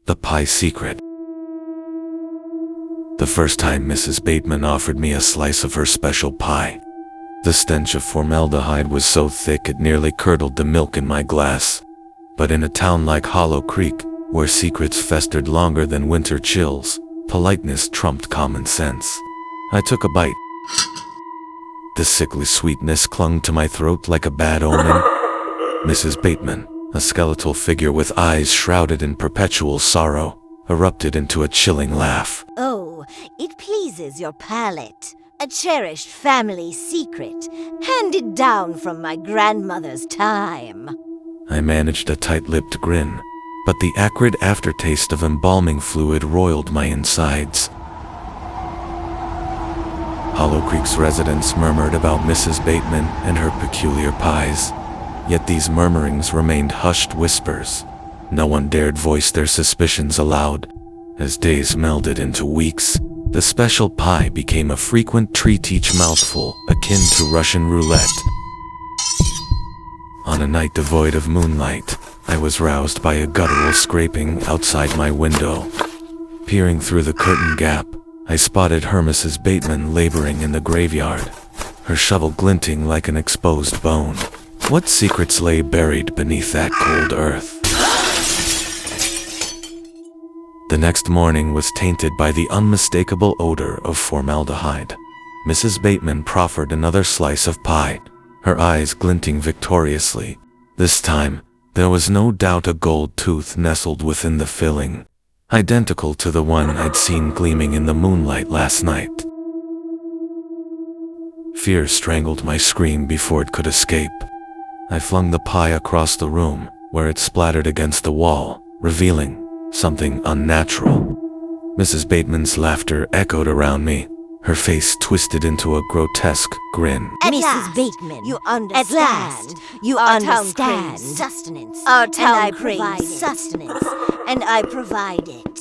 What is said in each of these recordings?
The pie secret. The first time Mrs. Bateman offered me a slice of her special pie, the stench of formaldehyde was so thick it nearly curdled the milk in my glass. But in a town like Hollow Creek, where secrets festered longer than winter chills, politeness trumped common sense. I took a bite. The sickly sweetness clung to my throat like a bad omen. Mrs. Bateman, a skeletal figure with eyes shrouded in perpetual sorrow, erupted into a chilling laugh. Oh, it pleases your palate. A cherished family secret, handed down from my grandmother's time. I managed a tight-lipped grin, but the acrid aftertaste of embalming fluid roiled my insides. Hollow Creek's residents murmured about Mrs. Bateman and her peculiar pies, yet these murmurings remained hushed whispers. No one dared voice their suspicions aloud. As days melded into weeks, the special pie became a frequent treat, each mouthful akin to Russian roulette. On a night devoid of moonlight, I was roused by a guttural scraping outside my window. Peering through the curtain gap, I spotted her Mrs. Bateman laboring in the graveyard, her shovel glinting like an exposed bone. What secrets lay buried beneath that cold earth? The next morning was tainted by the unmistakable odor of formaldehyde. Mrs. Bateman proffered another slice of pie, her eyes glinting victoriously. This time, there was no doubt a gold tooth nestled within the filling, identical to the one I'd seen gleaming in the moonlight last night. Fear strangled my scream before it could escape. I flung the pie across the room, where it splattered against the wall, revealing something unnatural. Mrs. Bateman's laughter echoed around me, her face twisted into a grotesque grin. Mrs. Bateman, you understand. You understand. Sustenance. Our town craves sustenance, and I provide it.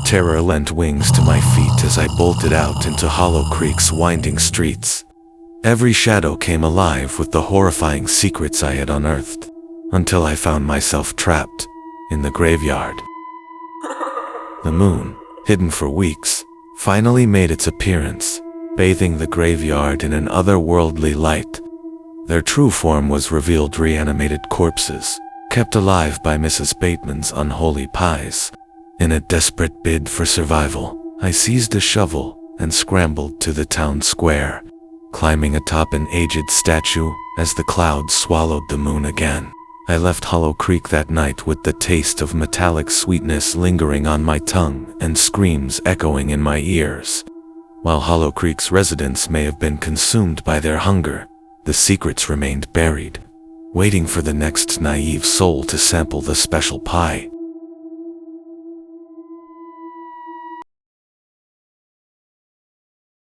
Terror lent wings to my feet as I bolted out into Hollow Creek's winding streets. Every shadow came alive with the horrifying secrets I had unearthed, until I found myself trapped in the graveyard. The moon, hidden for weeks, finally made its appearance, bathing the graveyard in an otherworldly light. Their true form was revealed: reanimated corpses, kept alive by Mrs. Bateman's unholy pies. In a desperate bid for survival, I seized a shovel and scrambled to the town square, climbing atop an aged statue as the clouds swallowed the moon again. I left Hollow Creek that night with the taste of metallic sweetness lingering on my tongue and screams echoing in my ears. While Hollow Creek's residents may have been consumed by their hunger, the secrets remained buried, waiting for the next naive soul to sample the special pie.